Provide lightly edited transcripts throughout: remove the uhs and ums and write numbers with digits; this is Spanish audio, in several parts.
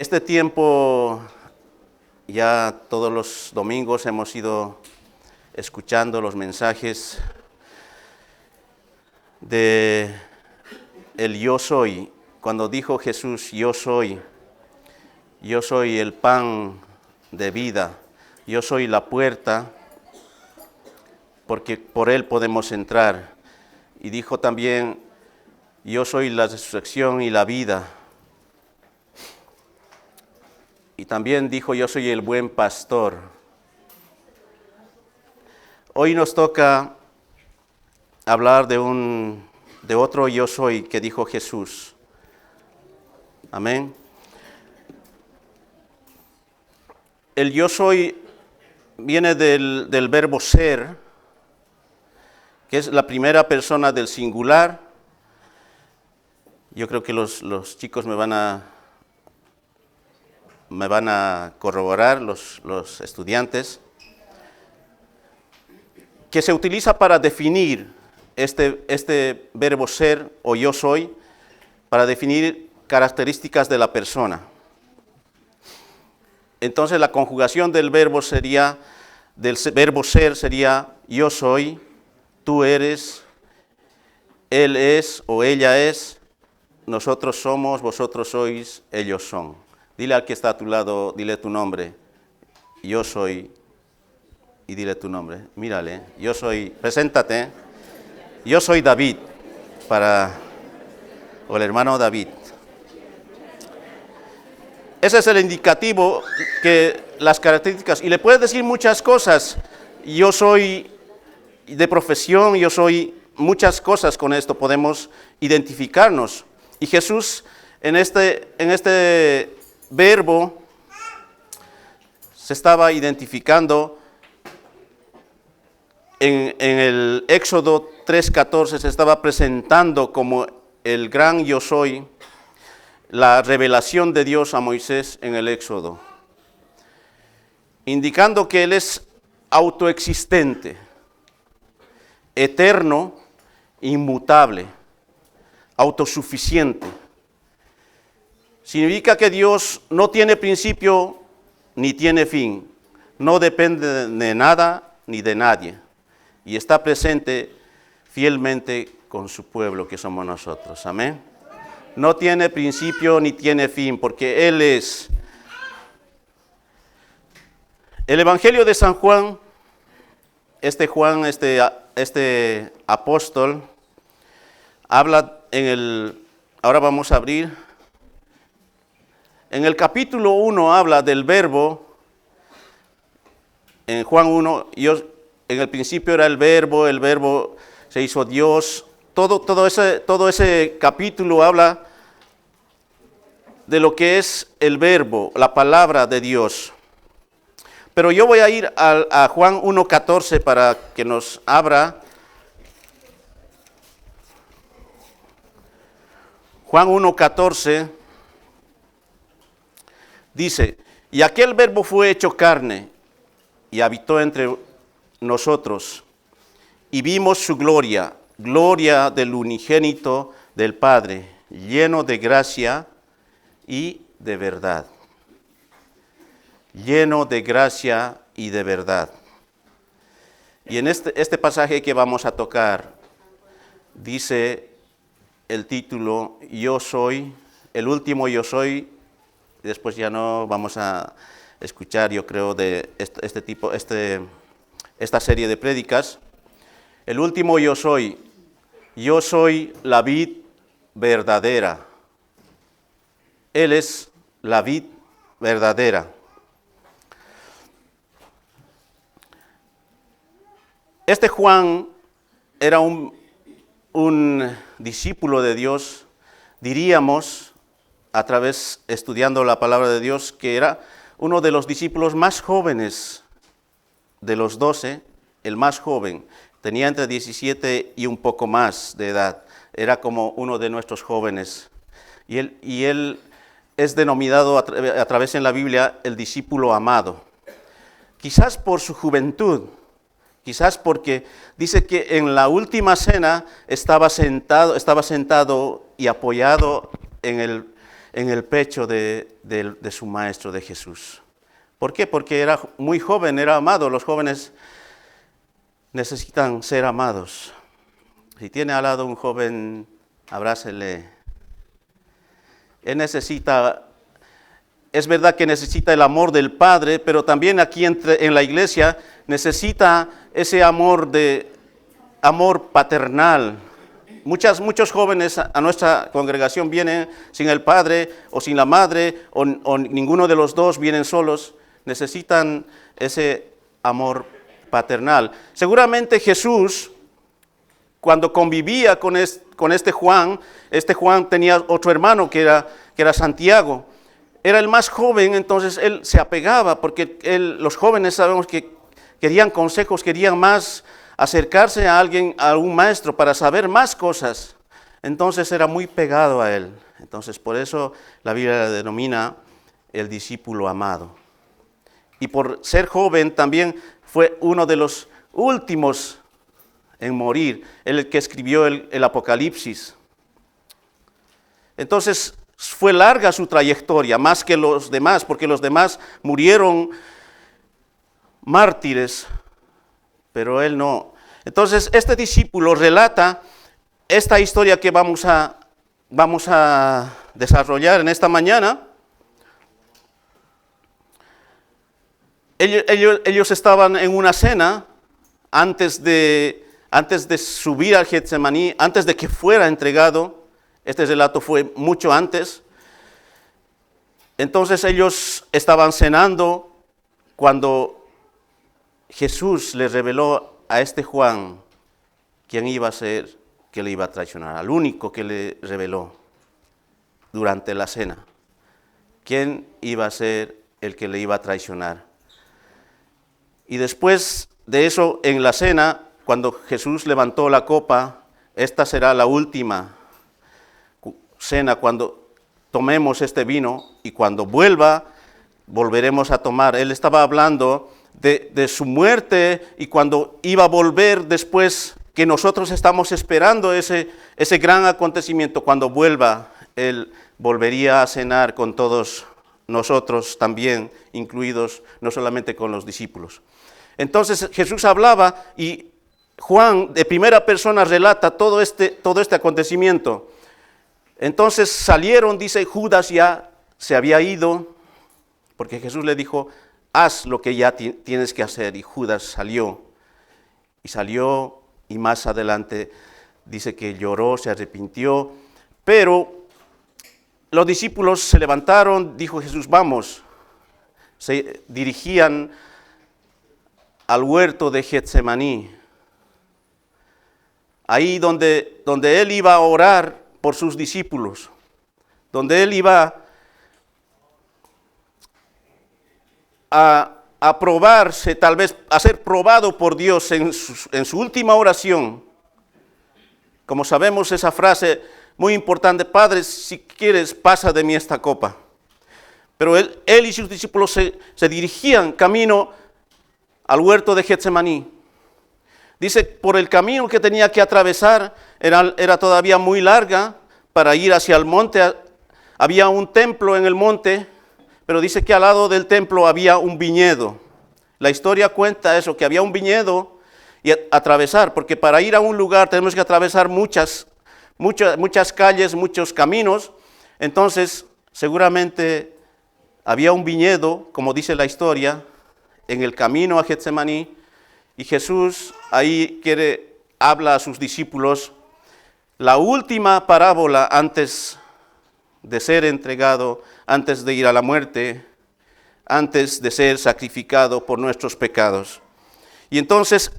Este tiempo, ya todos los domingos hemos ido escuchando los mensajes de el yo soy. Cuando dijo Jesús, yo soy el pan de vida, yo soy la puerta, porque por él podemos entrar. Y dijo también, yo soy la resurrección y la vida. Y también dijo, yo soy el buen pastor. Hoy nos toca hablar de otro yo soy que dijo Jesús. Amén. El yo soy viene del verbo ser, que es la primera persona del singular. Yo creo que los chicos me van a corroborar, los estudiantes, que se utiliza para definir este verbo ser o yo soy, para definir características de la persona. Entonces la conjugación del verbo ser sería yo soy, tú eres, él es o ella es, nosotros somos, vosotros sois, ellos son. Dile al que está a tu lado, dile tu nombre, yo soy, y dile tu nombre, mírale, yo soy, preséntate, yo soy David, o el hermano David. Ese es el indicativo, que las características, y le puedes decir muchas cosas, yo soy de profesión, yo soy muchas cosas. Con esto podemos identificarnos. Y Jesús en este verbo se estaba identificando. En el Éxodo 3:14 se estaba presentando como el gran yo soy, la revelación de Dios a Moisés en el Éxodo, indicando que Él es autoexistente, eterno, inmutable, autosuficiente. Significa que Dios no tiene principio ni tiene fin, no depende de nada ni de nadie, y está presente fielmente con su pueblo que somos nosotros. Amén. No tiene principio ni tiene fin, porque Él es. El Evangelio de San Juan, este apóstol, habla ahora vamos a abrir, en el capítulo 1 habla del verbo, en Juan 1, en el principio era el verbo se hizo Dios. Todo ese capítulo habla de lo que es el verbo, la palabra de Dios. Pero yo voy a ir a Juan 1:14 para que nos abra. Juan 1:14 dice, y aquel verbo fue hecho carne y habitó entre nosotros, y vimos su gloria del unigénito del Padre, lleno de gracia y de verdad. Lleno de gracia y de verdad. Y en este pasaje que vamos a tocar, dice el título, yo soy, el último yo soy. Después ya no vamos a escuchar, yo creo, de esta serie de prédicas. El último yo soy la vid verdadera. Él es la vid verdadera. Este Juan era un discípulo de Dios, diríamos, estudiando la palabra de Dios, que era uno de los discípulos más jóvenes de los 12, el más joven. Tenía entre 17 y un poco más de edad. Era como uno de nuestros jóvenes. Y él es denominado a través en la Biblia el discípulo amado. Quizás por su juventud, quizás porque dice que en la última cena estaba sentado y apoyado en en el pecho de su maestro, de Jesús. ¿Por qué? Porque era muy joven, era amado. Los jóvenes necesitan ser amados. Si tiene al lado un joven, abrácele. Él necesita, es verdad que necesita el amor del Padre, pero también aquí en la iglesia necesita ese amor paternal. Muchos jóvenes a nuestra congregación vienen sin el padre o sin la madre o ninguno de los dos, vienen solos. Necesitan ese amor paternal. Seguramente Jesús, cuando convivía con este Juan tenía otro hermano que era Santiago. Era el más joven, entonces él se apegaba porque los jóvenes sabemos que querían consejos, querían más acercarse a alguien, a un maestro para saber más cosas. Entonces era muy pegado a él. Entonces por eso la Biblia le denomina el discípulo amado. Y por ser joven también fue uno de los últimos en morir, el que escribió el Apocalipsis. Entonces fue larga su trayectoria, más que los demás, porque los demás murieron mártires, pero él no. Entonces este discípulo relata esta historia que vamos a desarrollar en esta mañana. Ellos estaban en una cena antes de subir al Getsemaní, antes de que fuera entregado. Este relato fue mucho antes. Entonces ellos estaban cenando cuando Jesús les reveló a este Juan quién iba a ser que le iba a traicionar, al único que le reveló durante la cena. ¿Quién iba a ser el que le iba a traicionar? Y después de eso, en la cena, cuando Jesús levantó la copa, esta será la última cena cuando tomemos este vino y cuando volveremos a tomar. Él estaba hablando de su muerte y cuando iba a volver después, que nosotros estamos esperando ese gran acontecimiento. Cuando vuelva, Él volvería a cenar con todos nosotros también, incluidos no solamente con los discípulos. Entonces Jesús hablaba y Juan de primera persona relata todo este acontecimiento. Entonces salieron, dice, Judas ya se había ido, porque Jesús le dijo, haz lo que ya tienes que hacer, y Judas salió y más adelante dice que lloró, se arrepintió, pero los discípulos se levantaron, dijo Jesús, vamos, se dirigían al huerto de Getsemaní, ahí donde él iba a orar por sus discípulos, donde él iba a probarse, tal vez a ser probado por Dios en su última oración. Como sabemos esa frase muy importante, Padre, si quieres, pasa de mí esta copa. Pero él y sus discípulos se dirigían camino al huerto de Getsemaní. Dice, por el camino que tenía que atravesar, era todavía muy larga para ir hacia el monte. Había un templo en el monte, pero dice que al lado del templo había un viñedo. La historia cuenta eso, que había un viñedo y atravesar, porque para ir a un lugar tenemos que atravesar muchas calles, muchos caminos. Entonces, seguramente había un viñedo, como dice la historia, en el camino a Getsemaní, y Jesús ahí habla a sus discípulos la última parábola antes de ser entregado, antes de ir a la muerte, antes de ser sacrificado por nuestros pecados. Y entonces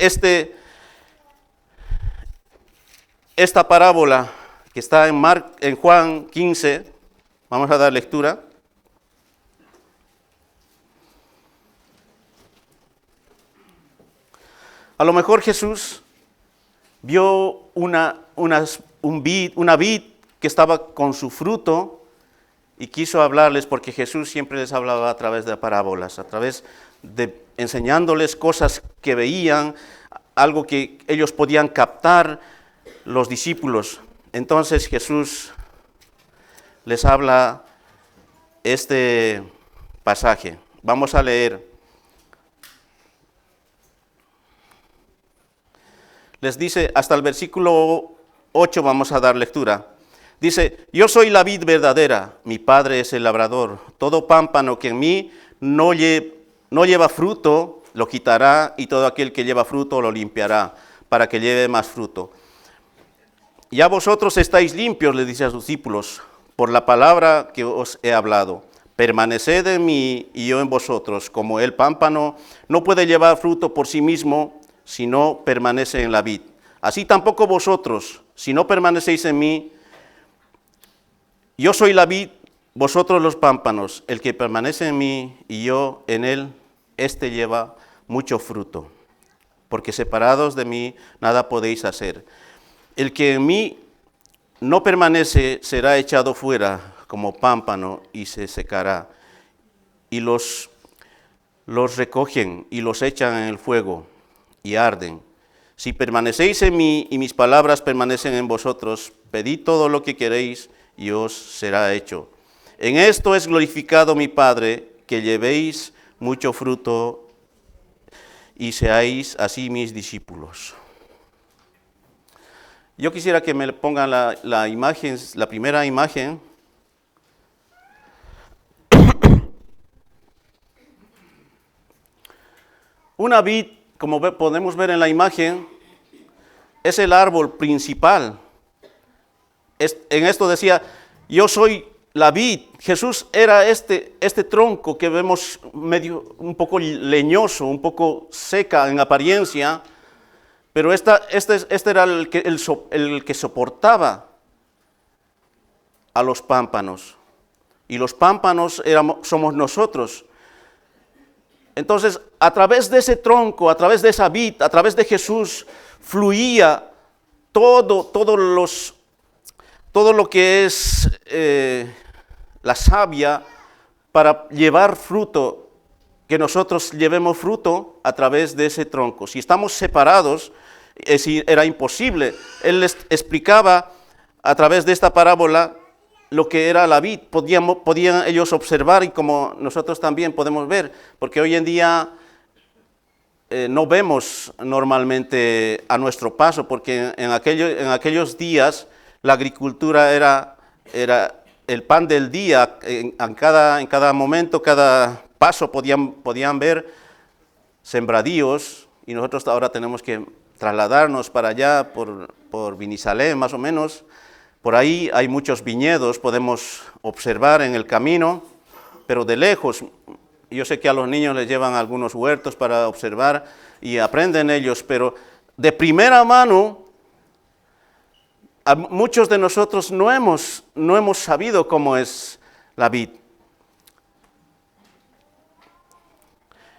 esta parábola que está en Juan 15, vamos a dar lectura. A lo mejor Jesús vio una vid que estaba con su fruto y quiso hablarles, porque Jesús siempre les hablaba a través de parábolas, a través de enseñándoles cosas que veían, algo que ellos podían captar, los discípulos. Entonces Jesús les habla este pasaje. Vamos a leer. Les dice, hasta el versículo 8 vamos a dar lectura. Dice, yo soy la vid verdadera, mi Padre es el labrador. Todo pámpano que en mí no lleva fruto, lo quitará, y todo aquel que lleva fruto lo limpiará, para que lleve más fruto. Ya vosotros estáis limpios, le dice a sus discípulos, por la palabra que os he hablado. Permaneced en mí y yo en vosotros, como el pámpano no puede llevar fruto por sí mismo, si no permanece en la vid. Así tampoco vosotros, si no permanecéis en mí. Yo soy la vid, vosotros los pámpanos. El que permanece en mí y yo en él, éste lleva mucho fruto, porque separados de mí nada podéis hacer. El que en mí no permanece será echado fuera como pámpano y se secará. Y los recogen y los echan en el fuego y arden. Si permanecéis en mí y mis palabras permanecen en vosotros, pedid todo lo que queréis y os será hecho. En esto es glorificado mi Padre, que llevéis mucho fruto y seáis así mis discípulos. Yo quisiera que me pongan la imagen, la primera imagen. Una vid, como podemos ver en la imagen, es el árbol principal. En esto decía, yo soy la vid. Jesús era este tronco que vemos medio, un poco leñoso, un poco seca en apariencia, pero este era el que soportaba a los pámpanos. Y los pámpanos somos nosotros. Entonces, a través de ese tronco, a través de esa vid, a través de Jesús, fluía todo lo que es la savia para llevar fruto, que nosotros llevemos fruto a través de ese tronco. Si estamos separados, era imposible. Él les explicaba a través de esta parábola lo que era la vid. Podían ellos observar, y como nosotros también podemos ver, porque hoy en día no vemos normalmente a nuestro paso, porque en aquellos días la agricultura era el pan del día. En cada momento, cada paso podían ver sembradíos, y nosotros ahora tenemos que trasladarnos para allá por Vinisalén, más o menos. Por ahí hay muchos viñedos, podemos observar en el camino, pero de lejos. Yo sé que a los niños les llevan algunos huertos para observar y aprenden ellos, pero de primera mano, a muchos de nosotros no hemos sabido cómo es la vid.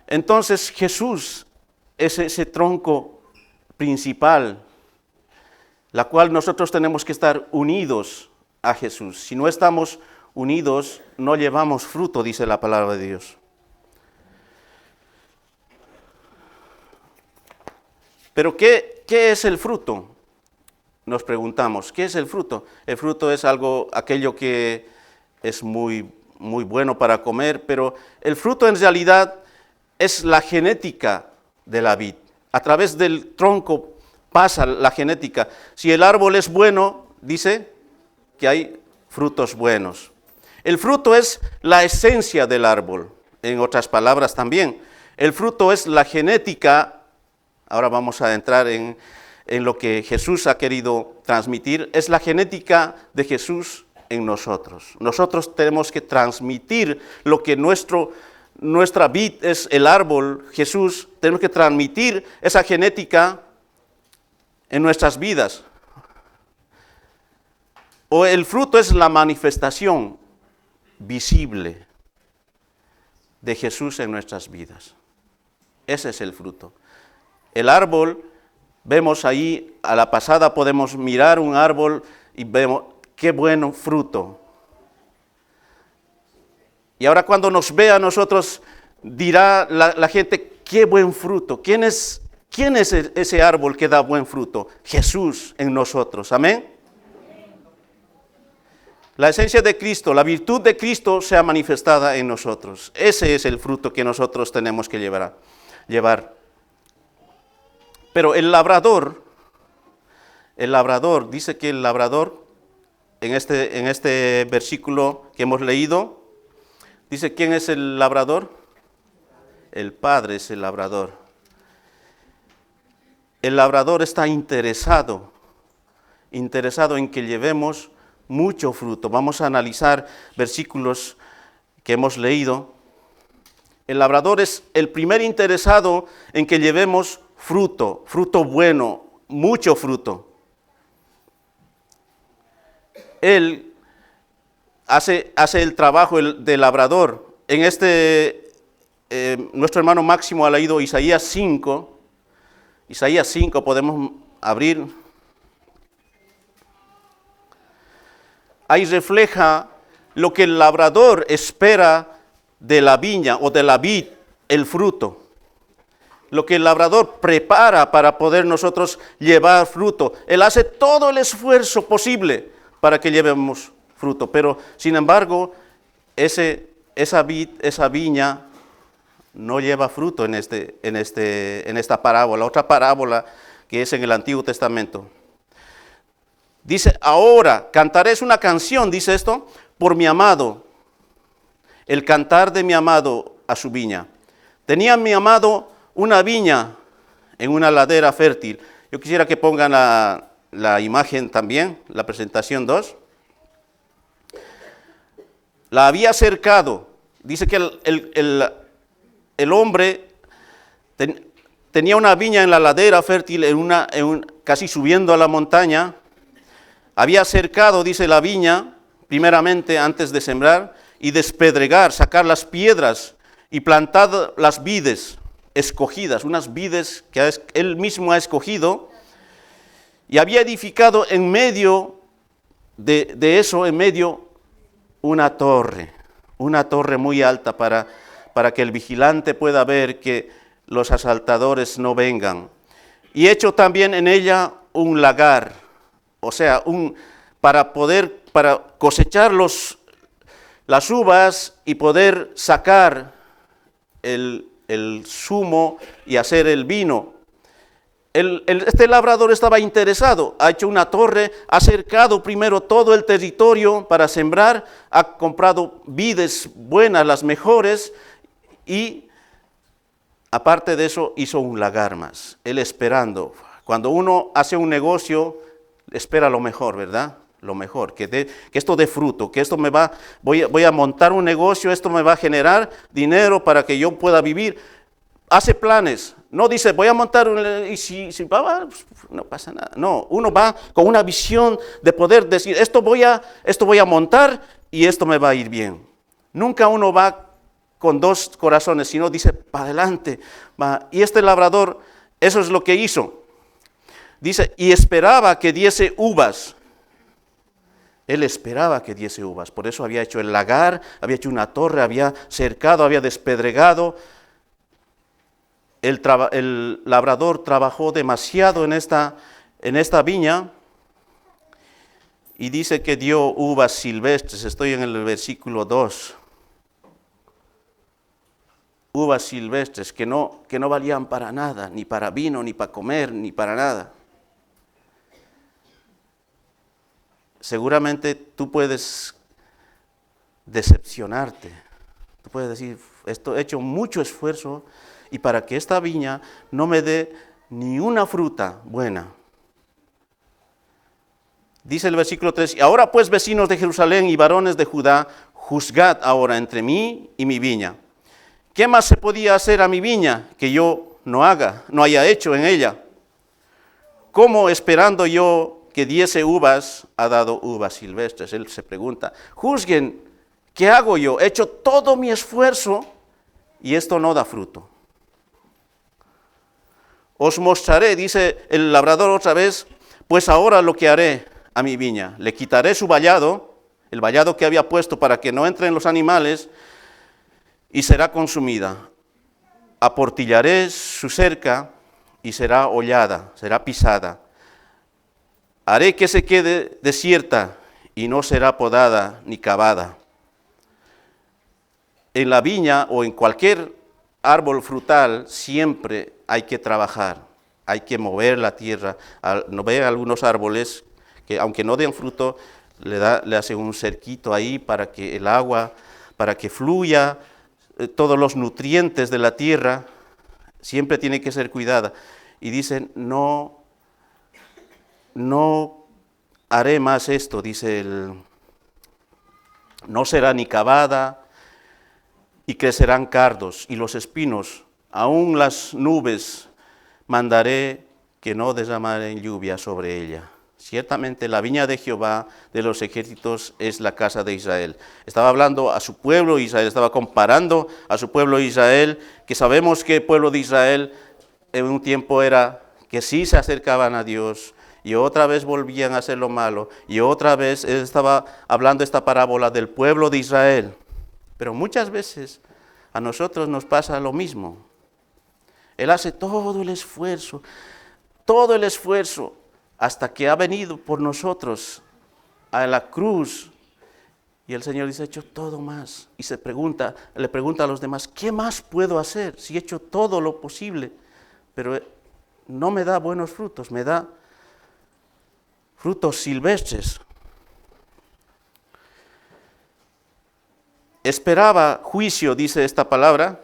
Entonces Jesús es ese tronco principal, la cual nosotros tenemos que estar unidos a Jesús. Si no estamos unidos, no llevamos fruto, dice la palabra de Dios. Pero ¿qué es el fruto? Nos preguntamos, ¿qué es el fruto? El fruto es aquello que es muy, muy bueno para comer, pero el fruto en realidad es la genética de la vid. A través del tronco pasa la genética. Si el árbol es bueno, dice que hay frutos buenos. El fruto es la esencia del árbol, en otras palabras también. El fruto es la genética. Ahora vamos a entrar en lo que Jesús ha querido transmitir. Es la genética de Jesús en nosotros. Nosotros tenemos que transmitir lo que nuestra vid es el árbol, Jesús. Tenemos que transmitir esa genética en nuestras vidas. O el fruto es la manifestación visible de Jesús en nuestras vidas. Ese es el fruto. El árbol, vemos ahí, a la pasada podemos mirar un árbol y vemos qué buen fruto. Y ahora cuando nos ve a nosotros, dirá la gente, qué buen fruto. ¿Quién es ese árbol que da buen fruto? Jesús en nosotros, amén. La esencia de Cristo, la virtud de Cristo sea manifestada en nosotros. Ese es el fruto que nosotros tenemos que llevar. Pero el labrador, dice que el labrador, en este versículo que hemos leído, dice, ¿quién es el labrador? El Padre es el labrador. El labrador está interesado en que llevemos mucho fruto. Vamos a analizar versículos que hemos leído. El labrador es el primer interesado en que llevemos fruto bueno, mucho fruto. Él hace el trabajo del labrador. En nuestro hermano Máximo ha leído Isaías 5. Isaías 5 podemos abrir. Ahí refleja lo que el labrador espera de la viña o de la vid, el fruto. Lo que el labrador prepara para poder nosotros llevar fruto. Él hace todo el esfuerzo posible para que llevemos fruto. Pero, sin embargo, esa viña no lleva fruto en esta parábola. Otra parábola que es en el Antiguo Testamento. Dice, ahora cantaré, es una canción, dice esto, por mi amado, el cantar de mi amado a su viña. Tenía mi amado una viña en una ladera fértil. Yo quisiera que pongan la imagen también, la presentación 2. La había cercado. Dice que el hombre tenía una viña en la ladera fértil, casi subiendo a la montaña. Había cercado, dice, la viña, primeramente antes de sembrar, y despedregar, sacar las piedras y plantar las vides escogidas, unas vides que él mismo ha escogido, y había edificado en medio de eso, en medio, una torre muy alta para que el vigilante pueda ver que los asaltadores no vengan. Y hecho también en ella un lagar, o sea, para cosechar las uvas y poder sacar el zumo y hacer el vino. Este labrador estaba interesado, ha hecho una torre, ha cercado primero todo el territorio para sembrar, ha comprado vides buenas, las mejores, y aparte de eso hizo un lagar más, él esperando. Cuando uno hace un negocio, espera lo mejor, ¿verdad? Lo mejor, que esto dé fruto, que esto voy a montar un negocio, esto me va a generar dinero para que yo pueda vivir. Hace planes, no dice voy a montar y si va, no pasa nada. No, uno va con una visión de poder decir esto voy a montar y esto me va a ir bien. Nunca uno va con dos corazones, sino dice para adelante. Va. Y este labrador, eso es lo que hizo. Dice, y esperaba que diese uvas. Él esperaba que diese uvas, por eso había hecho el lagar, había hecho una torre, había cercado, había despedregado. El labrador trabajó demasiado en esta viña y dice que dio uvas silvestres. Estoy en el versículo 2. Uvas silvestres que no valían para nada, ni para vino, ni para comer, ni para nada. Seguramente tú puedes decepcionarte. Tú puedes decir, he hecho mucho esfuerzo y para que esta viña no me dé ni una fruta buena. Dice el versículo 3, y ahora pues vecinos de Jerusalén y varones de Judá, juzgad ahora entre mí y mi viña. ¿Qué más se podía hacer a mi viña que yo no haya hecho en ella? ¿Cómo esperando yo que diese uvas, ha dado uvas silvestres? Él se pregunta, juzguen, ¿qué hago yo? He hecho todo mi esfuerzo y esto no da fruto. Os mostraré, dice el labrador otra vez, pues ahora lo que haré a mi viña. Le quitaré su vallado, el vallado que había puesto para que no entren los animales, y será consumida. Aportillaré su cerca y será hollada, será pisada. Haré que se quede desierta y no será podada ni cavada. En la viña o en cualquier árbol frutal siempre hay que trabajar, hay que mover la tierra. No ve algunos árboles que aunque no den fruto, le hacen un cerquito ahí para que el agua, para que fluya todos los nutrientes de la tierra, siempre tiene que ser cuidada. Y dicen, no haré más esto, dice no será ni cavada, y crecerán cardos y los espinos, aún las nubes mandaré que no derramaren lluvia sobre ella. Ciertamente la viña de Jehová de los ejércitos es la casa de Israel. Estaba hablando a su pueblo Israel, estaba comparando a su pueblo Israel, que sabemos que el pueblo de Israel en un tiempo era que sí se acercaban a Dios y otra vez volvían a hacer lo malo, y otra vez él estaba hablando esta parábola del pueblo de Israel. Pero muchas veces a nosotros nos pasa lo mismo. Él hace todo el esfuerzo, hasta que ha venido por nosotros a la cruz. Y el Señor dice, he hecho todo más. Y le pregunta a los demás, ¿qué más puedo hacer si he hecho todo lo posible? Pero no me da buenos frutos, me da frutos silvestres. Esperaba juicio, dice esta palabra,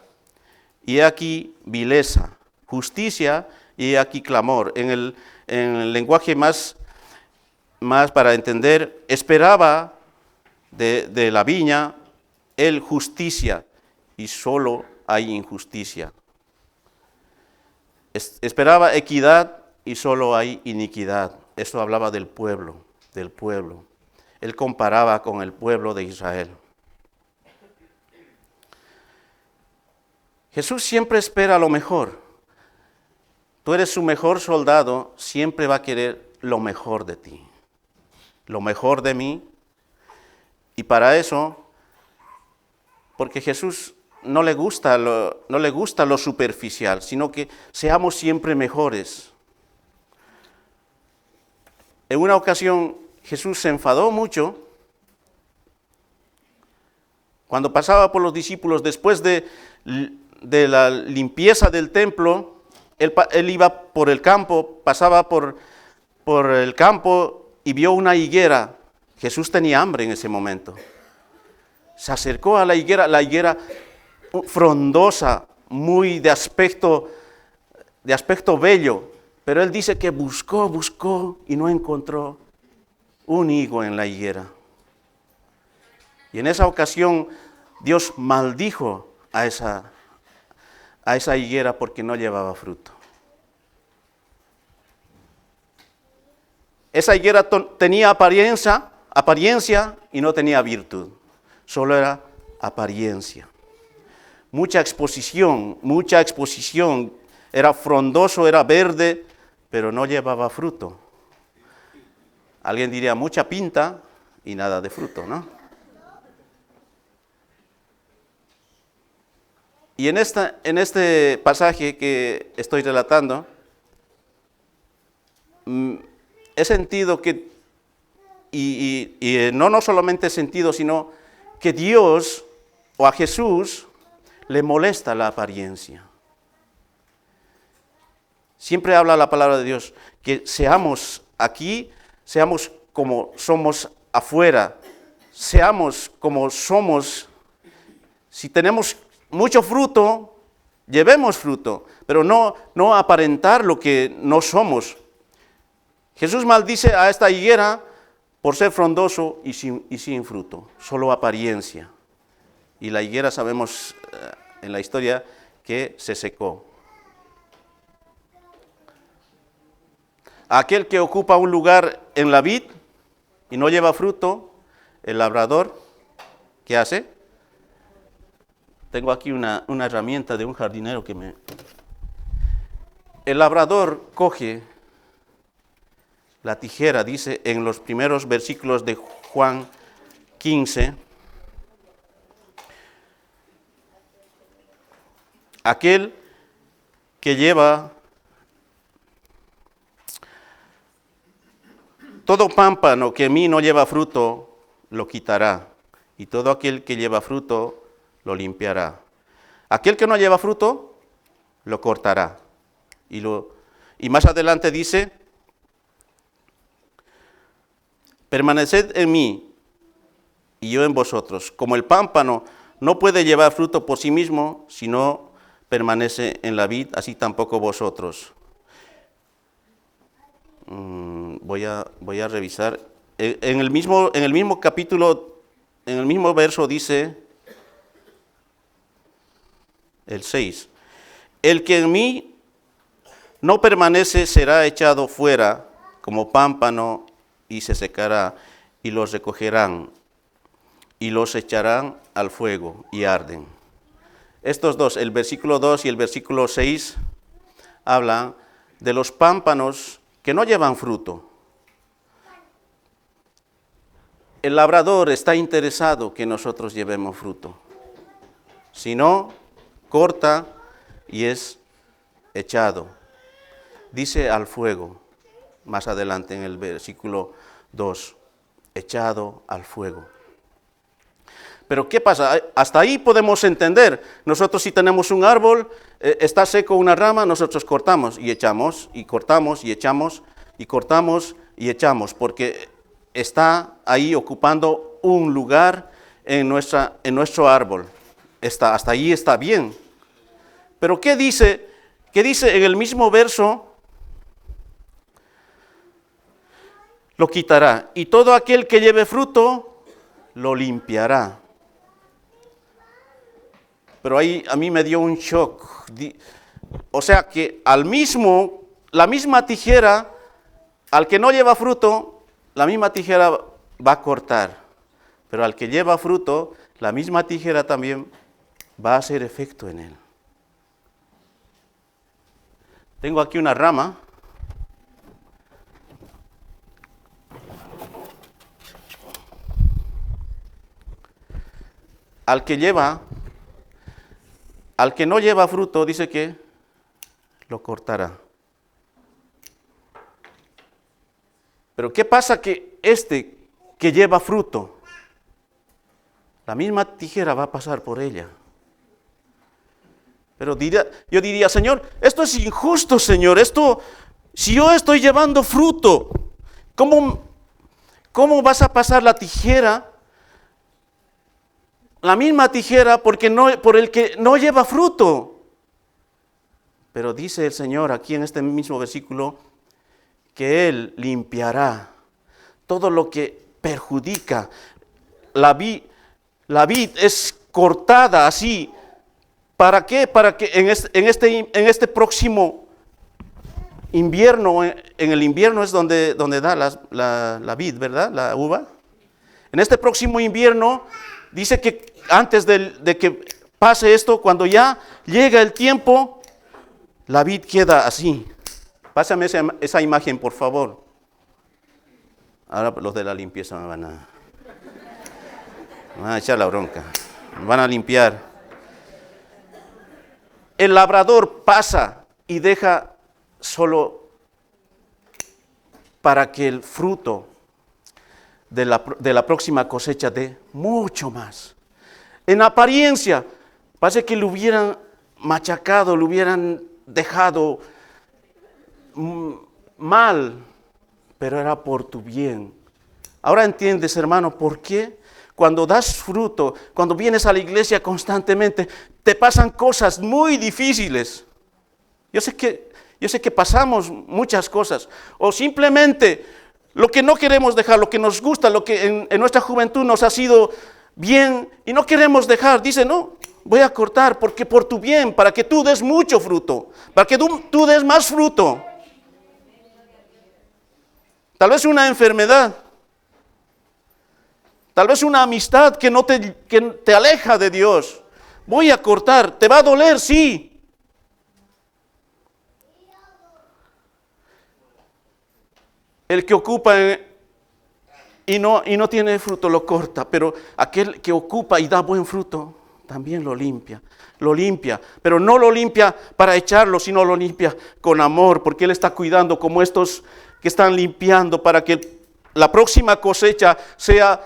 y he aquí vileza, justicia, y he aquí clamor. En el lenguaje más para entender, esperaba de la viña él justicia, y solo hay injusticia. Esperaba equidad, y solo hay iniquidad. Eso hablaba del pueblo. Él comparaba con el pueblo de Israel. Jesús siempre espera lo mejor. Tú eres su mejor soldado, siempre va a querer lo mejor de ti, lo mejor de mí. Y para eso, porque Jesús no le gusta lo superficial, sino que seamos siempre mejores. En una ocasión Jesús se enfadó mucho cuando pasaba por los discípulos después de la limpieza del templo. Él iba por el campo, pasaba por el campo y vio una higuera. Jesús tenía hambre en ese momento. Se acercó a la higuera frondosa, muy de aspecto bello, pero él dice que buscó y no encontró un higo en la higuera. Y en esa ocasión Dios maldijo a esa higuera porque no llevaba fruto. Esa higuera tenía apariencia y no tenía virtud. Solo era apariencia. Mucha exposición, era frondoso, era verde, pero no llevaba fruto. Alguien diría mucha pinta y nada de fruto, ¿no? Y en este pasaje que estoy relatando, he sentido que, y no solamente he sentido, sino que Dios o a Jesús le molesta la apariencia. Siempre habla la palabra de Dios, que seamos aquí, seamos como somos afuera, seamos como somos. Si tenemos mucho fruto, llevemos fruto, pero no aparentar lo que no somos. Jesús maldice a esta higuera por ser frondoso y sin fruto, solo apariencia. Y la higuera sabemos en la historia que se secó. Aquel que ocupa un lugar en la vid y no lleva fruto, el labrador, ¿qué hace? Tengo aquí una herramienta de un jardinero El labrador coge la tijera, dice en los primeros versículos de Juan 15, aquel que lleva Todo pámpano que en mí no lleva fruto, lo quitará, y todo aquel que lleva fruto, lo limpiará. Aquel que no lleva fruto, lo cortará. Y más adelante dice, permaneced en mí y yo en vosotros. Como el pámpano no puede llevar fruto por sí mismo, si no permanece en la vid, así tampoco vosotros. Voy a revisar. En el mismo capítulo, en el mismo verso dice, el 6, el que en mí no permanece será echado fuera como pámpano y se secará, y los recogerán y los echarán al fuego y arden. Estos dos, el versículo 2 y el versículo 6, hablan de los pámpanos que no llevan fruto. El labrador está interesado que nosotros llevemos fruto. Si no, corta y es echado. Dice al fuego, más adelante en el versículo 2, echado al fuego. Pero ¿qué pasa? Hasta ahí podemos entender. Nosotros si tenemos un árbol, está seco una rama, nosotros cortamos y echamos, y cortamos y echamos, y cortamos y echamos, porque está ahí ocupando un lugar en nuestro árbol. Hasta ahí está bien. Pero ¿qué dice? ¿Qué dice en el mismo verso? Lo quitará, y todo aquel que lleve fruto, lo limpiará. Pero ahí a mí me dio un shock. O sea que la misma tijera, al que no lleva fruto, la misma tijera va a cortar. Pero al que lleva fruto, la misma tijera también va a hacer efecto en él. Tengo aquí una rama. Al que no lleva fruto, dice que lo cortará. Pero ¿qué pasa que este que lleva fruto, la misma tijera va a pasar por ella? Pero yo diría, Señor, esto es injusto, Señor. Si yo estoy llevando fruto, ¿cómo vas a pasar la tijera? La misma tijera por el que no lleva fruto. Pero dice el Señor aquí en este mismo versículo que Él limpiará todo lo que perjudica. La vid es cortada así. ¿Para qué? Para que en este próximo invierno, en el invierno es donde da la vid, ¿verdad? La uva. En este próximo invierno dice que antes de que pase esto, cuando ya llega el tiempo, la vid queda así. Pásame esa imagen, por favor. Ahora los de la limpieza me van a echar la bronca. Me van a limpiar. El labrador pasa y deja solo para que el fruto de la próxima cosecha dé mucho más. En apariencia, parece que lo hubieran machacado, lo hubieran dejado mal, pero era por tu bien. Ahora entiendes, hermano, por qué cuando das fruto, cuando vienes a la iglesia constantemente, te pasan cosas muy difíciles. Yo sé que pasamos muchas cosas, o simplemente lo que no queremos dejar, lo que nos gusta, lo que en nuestra juventud nos ha sido bien y no queremos dejar. Dice, no, voy a cortar porque por tu bien, para que tú des mucho fruto, para que tú des más fruto. Tal vez una enfermedad, tal vez una amistad que te aleja de Dios. Voy a cortar, te va a doler, sí. El que ocupa y no tiene fruto lo corta, pero aquel que ocupa y da buen fruto también lo limpia, pero no lo limpia para echarlo, sino lo limpia con amor, porque Él está cuidando como estos que están limpiando para que la próxima cosecha sea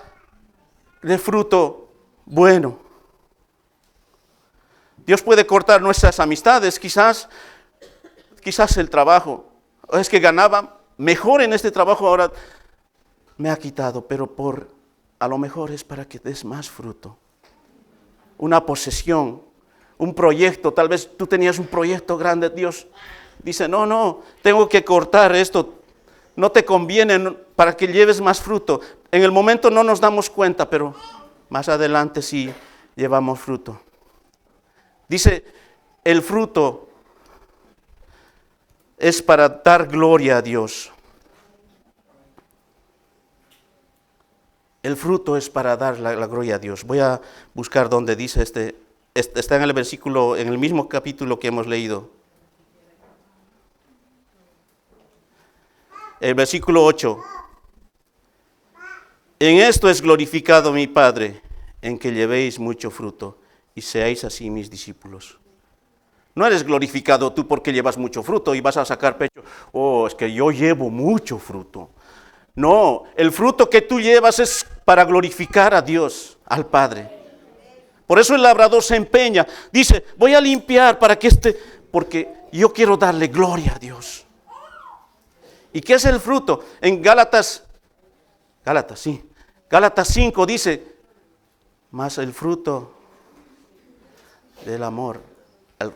de fruto bueno. Dios puede cortar nuestras amistades, quizás el trabajo. Es que ganaba mejor en este trabajo, ahora me ha quitado, pero a lo mejor es para que des más fruto. Una posesión, un proyecto, tal vez tú tenías un proyecto grande, Dios dice, no, tengo que cortar esto, no te conviene para que lleves más fruto. En el momento no nos damos cuenta, pero más adelante sí llevamos fruto. Dice, el fruto es para dar gloria a Dios. El fruto es para dar la gloria a Dios. Voy a buscar donde dice está en el versículo, en el mismo capítulo que hemos leído. El versículo 8. En esto es glorificado mi Padre, en que llevéis mucho fruto y seáis así mis discípulos. No eres glorificado tú porque llevas mucho fruto y vas a sacar pecho. Oh, es que yo llevo mucho fruto. No, el fruto que tú llevas es para glorificar a Dios, al Padre. Por eso el labrador se empeña. Dice, voy a limpiar porque yo quiero darle gloria a Dios. ¿Y qué es el fruto? En Gálatas 5 dice, más el fruto del amor.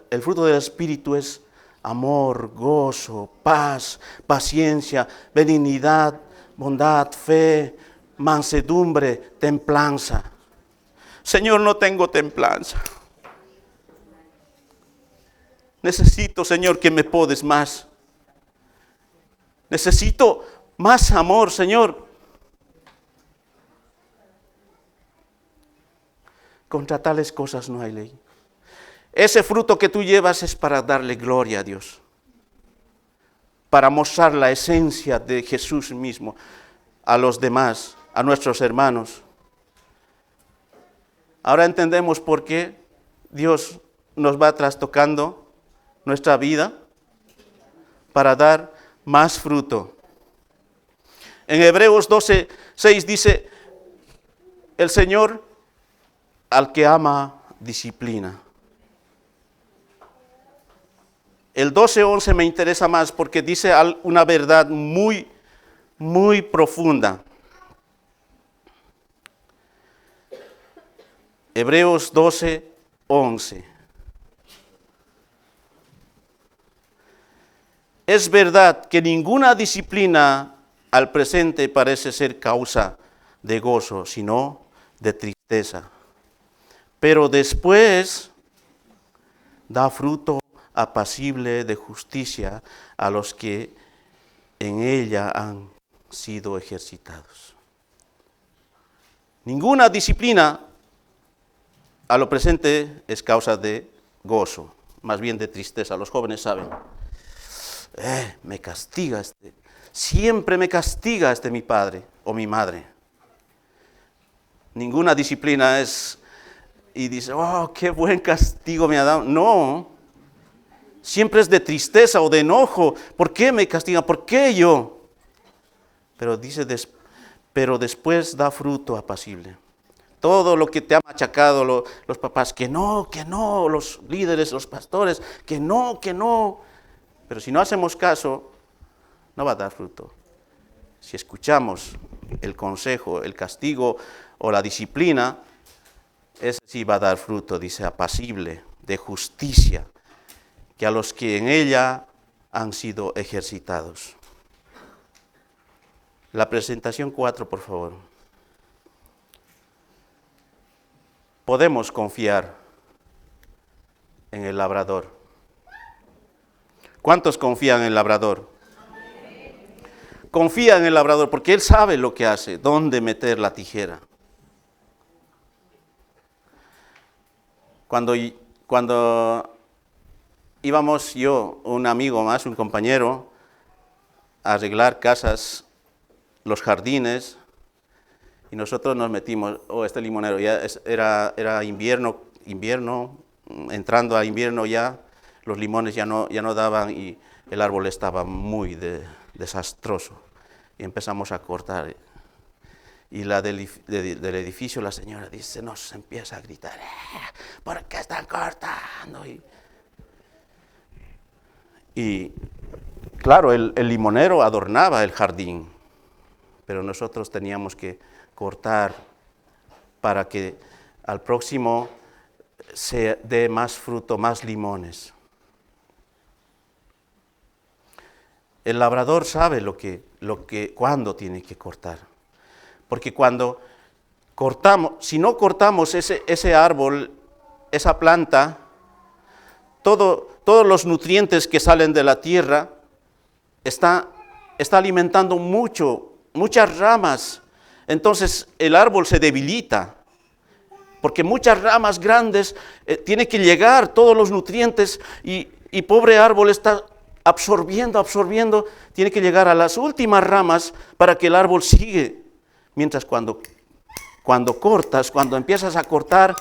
El fruto del Espíritu es amor, gozo, paz, paciencia, benignidad, bondad, fe, mansedumbre, templanza. Señor, no tengo templanza. Necesito, Señor, que me podes más. Necesito más amor, Señor. Contra tales cosas no hay ley. Ese fruto que tú llevas es para darle gloria a Dios, para mostrar la esencia de Jesús mismo a los demás, a nuestros hermanos. Ahora entendemos por qué Dios nos va trastocando nuestra vida para dar más fruto. En Hebreos 12:6 dice, el Señor al que ama disciplina. El 12:11 me interesa más porque dice una verdad muy, muy profunda. Hebreos 12:11. Es verdad que ninguna disciplina al presente parece ser causa de gozo, sino de tristeza. Pero después da fruto apacible de justicia a los que en ella han sido ejercitados. Ninguna disciplina a lo presente es causa de gozo, más bien de tristeza. Los jóvenes saben, me castiga siempre me castiga mi padre o mi madre. Ninguna disciplina es, y dice, oh, qué buen castigo me ha dado. No, siempre es de tristeza o de enojo. ¿Por qué me castigan? ¿Por qué yo? Pero dice, pero después da fruto apacible. Todo lo que te ha machacado los papás, que no, los líderes, los pastores, que no. Pero si no hacemos caso, no va a dar fruto. Si escuchamos el consejo, el castigo o la disciplina, ese sí va a dar fruto, dice, apacible, de justicia, que a los que en ella han sido ejercitados. La presentación 4, por favor. Podemos confiar en el labrador. ¿Cuántos confían en el labrador? Confía en el labrador porque él sabe lo que hace, dónde meter la tijera. Cuando íbamos yo, un amigo más, un compañero, a arreglar casas, los jardines, y nosotros nos metimos, este limonero, ya era invierno, entrando a invierno ya, los limones ya no daban y el árbol estaba muy desastroso. Y empezamos a cortar. Y la del edificio, la señora dice, nos empieza a gritar, ¿por qué están cortando? Y claro, el limonero adornaba el jardín, pero nosotros teníamos que cortar para que al próximo se dé más fruto, más limones. El labrador sabe cuándo tiene que cortar. Porque cuando cortamos, si no cortamos ese árbol, esa planta, todos los nutrientes que salen de la tierra está alimentando muchas ramas. Entonces el árbol se debilita. Porque muchas ramas grandes tiene que llegar todos los nutrientes y pobre árbol está absorbiendo, tiene que llegar a las últimas ramas para que el árbol sigue. Mientras cuando empiezas a cortar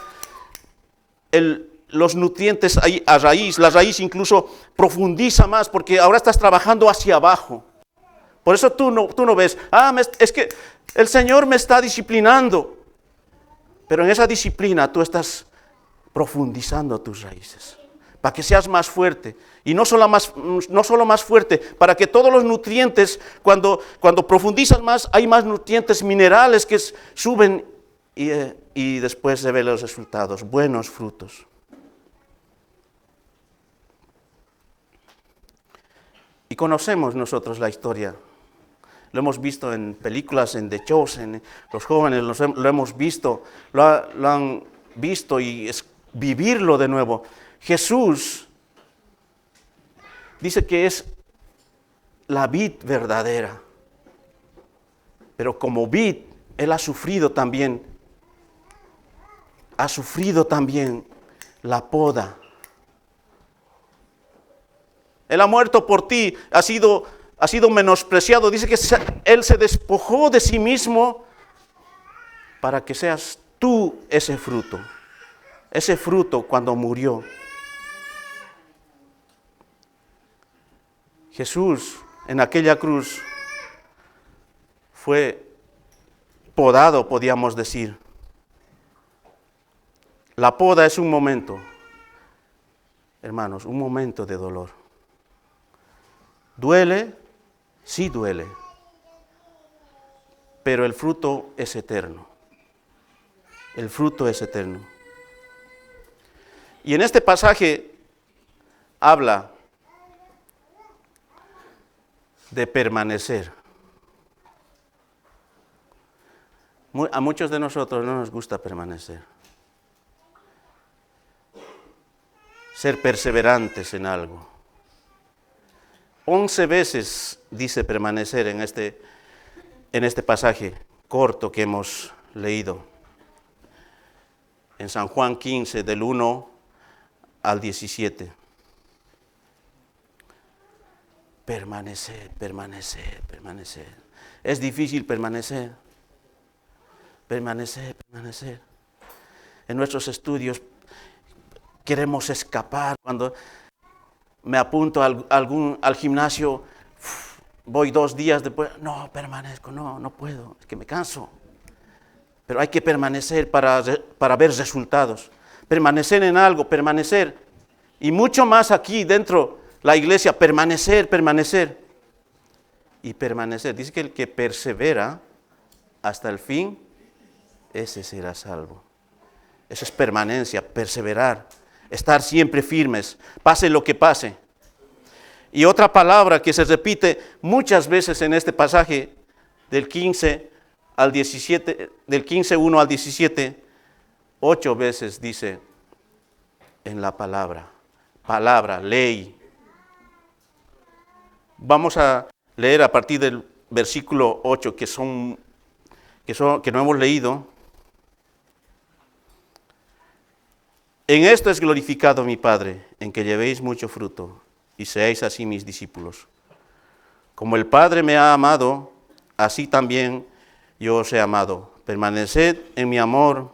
los nutrientes a raíz, la raíz incluso profundiza más porque ahora estás trabajando hacia abajo. Por eso tú no ves, es que el Señor me está disciplinando. Pero en esa disciplina tú estás profundizando tus raíces para que seas más fuerte. Y no solo más fuerte, para que todos los nutrientes, cuando profundizas más, hay más nutrientes minerales que suben y después se ven los resultados, buenos frutos. Y conocemos nosotros la historia. Lo hemos visto en películas, en The Chosen, los jóvenes lo hemos visto, lo han visto y es vivirlo de nuevo. Jesús dice que es la vid verdadera, pero como vid, Él ha sufrido también la poda. Él ha muerto por ti, ha sido menospreciado. Dice que Él se despojó de sí mismo para que seas tú ese fruto cuando murió. Jesús en aquella cruz fue podado, podíamos decir. La poda es un momento, hermanos, un momento de dolor. ¿Duele? Sí duele, pero el fruto es eterno. El fruto es eterno. Y en este pasaje habla de permanecer. A muchos de nosotros no nos gusta permanecer. Ser perseverantes en algo. 11 veces dice permanecer en este pasaje corto que hemos leído. En San Juan 15, del 1 al 17. Permanecer. Es difícil permanecer. En nuestros estudios queremos escapar. Cuando me apunto al gimnasio, voy 2 días después, no permanezco, no puedo, es que me canso. Pero hay que permanecer para ver resultados. Permanecer en algo, y mucho más aquí dentro la iglesia, permanecer. Y permanecer, dice que el que persevera hasta el fin, ese será salvo. Eso es permanencia, perseverar, estar siempre firmes, pase lo que pase. Y otra palabra que se repite muchas veces en este pasaje del 15 al 17, del 15:1 al 17, 8 veces dice en la palabra, ley. Vamos a leer a partir del versículo 8 que no hemos leído. En esto es glorificado mi Padre, en que llevéis mucho fruto y seáis así mis discípulos. Como el Padre me ha amado, así también yo os he amado. Permaneced en mi amor.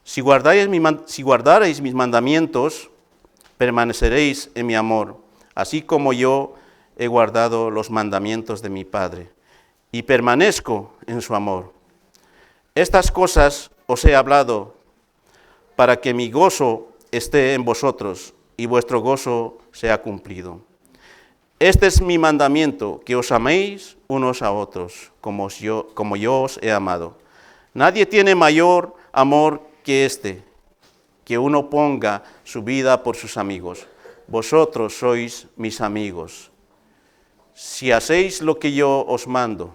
Si guardareis mis mandamientos, permaneceréis en mi amor, así como yo he guardado los mandamientos de mi Padre y permanezco en su amor. Estas cosas os he hablado para que mi gozo esté en vosotros y vuestro gozo sea cumplido. Este es mi mandamiento, que os améis unos a otros, como yo os he amado. Nadie tiene mayor amor que este, que uno ponga su vida por sus amigos. Vosotros sois mis amigos, si hacéis lo que yo os mando.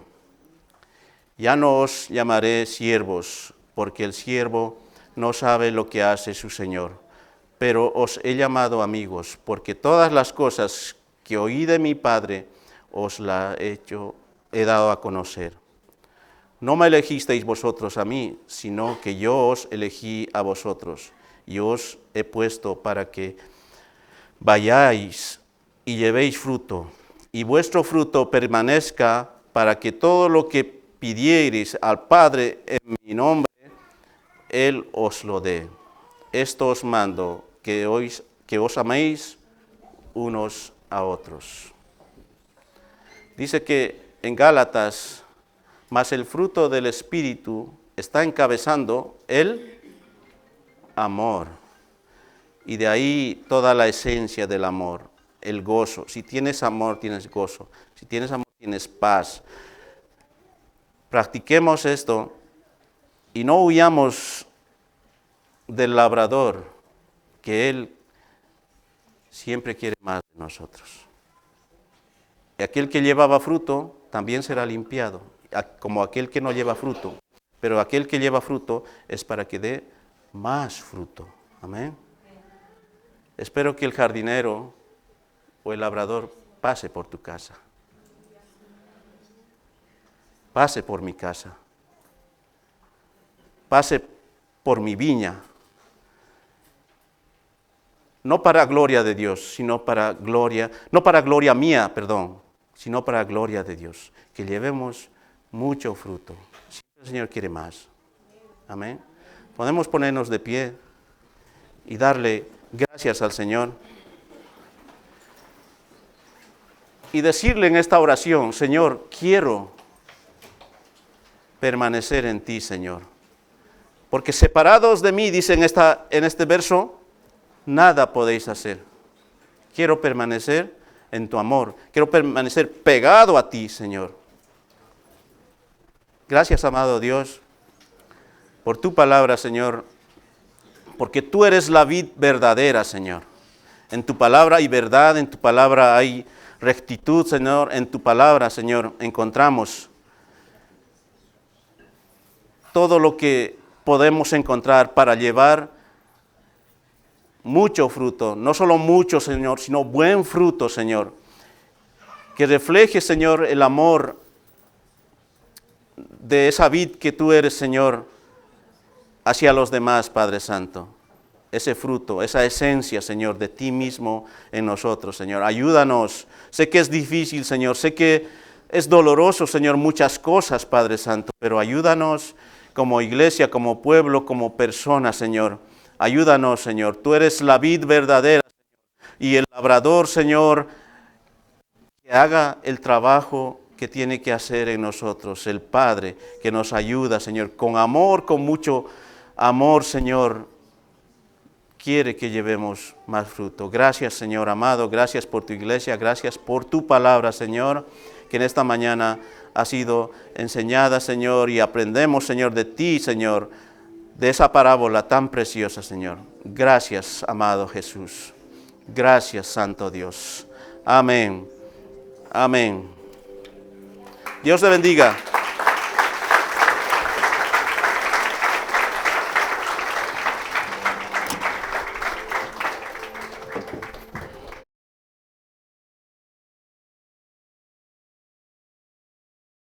Ya no os llamaré siervos, porque el siervo no sabe lo que hace su Señor, pero os he llamado amigos, porque todas las cosas que oí de mi Padre os las he dado a conocer. No me elegisteis vosotros a mí, sino que yo os elegí a vosotros, y os he puesto para que vayáis y llevéis fruto, y vuestro fruto permanezca, para que todo lo que pidiereis al Padre en mi nombre, Él os lo dé. Esto os mando, que os améis unos a otros. Dice que en Gálatas, mas el fruto del Espíritu está encabezando el amor. Y de ahí toda la esencia del amor, el gozo. Si tienes amor, tienes gozo. Si tienes amor, tienes paz. Practiquemos esto y no huyamos del labrador, que él siempre quiere más de nosotros. Y aquel que llevaba fruto también será limpiado, como aquel que no lleva fruto. Pero aquel que lleva fruto es para que dé más fruto. Amén. Espero que el jardinero o el labrador pase por tu casa. Pase por mi casa. Pase por mi viña. No para gloria de Dios, sino para gloria, no para gloria mía, perdón, sino para gloria de Dios. Que llevemos mucho fruto. Siempre el Señor quiere más. Amén. Podemos ponernos de pie y darle gracias al Señor. Y decirle en esta oración, Señor, quiero permanecer en ti, Señor. Porque separados de mí, dice en este verso, nada podéis hacer. Quiero permanecer en tu amor. Quiero permanecer pegado a ti, Señor. Gracias, amado Dios, por tu palabra, Señor. Porque tú eres la vid verdadera, Señor. En tu palabra hay verdad, en tu palabra hay rectitud, Señor. En tu palabra, Señor, encontramos todo lo que podemos encontrar para llevar mucho fruto. No solo mucho, Señor, sino buen fruto, Señor. Que refleje, Señor, el amor de esa vid que tú eres, Señor, hacia los demás, Padre Santo. Ese fruto, esa esencia, Señor, de ti mismo en nosotros, Señor. Ayúdanos. Sé que es difícil, Señor. Sé que es doloroso, Señor, muchas cosas, Padre Santo. Pero ayúdanos como iglesia, como pueblo, como persona, Señor. Ayúdanos, Señor. Tú eres la vid verdadera, Señor. Y el labrador, Señor, que haga el trabajo que tiene que hacer en nosotros. El Padre que nos ayuda, Señor, con amor, con mucho amor, Señor, quiere que llevemos más fruto. Gracias, Señor amado, gracias por tu iglesia, gracias por tu palabra, Señor, que en esta mañana ha sido enseñada, Señor, y aprendemos, Señor, de ti, Señor, de esa parábola tan preciosa, Señor. Gracias, amado Jesús. Gracias, Santo Dios. Amén. Amén. Dios te bendiga.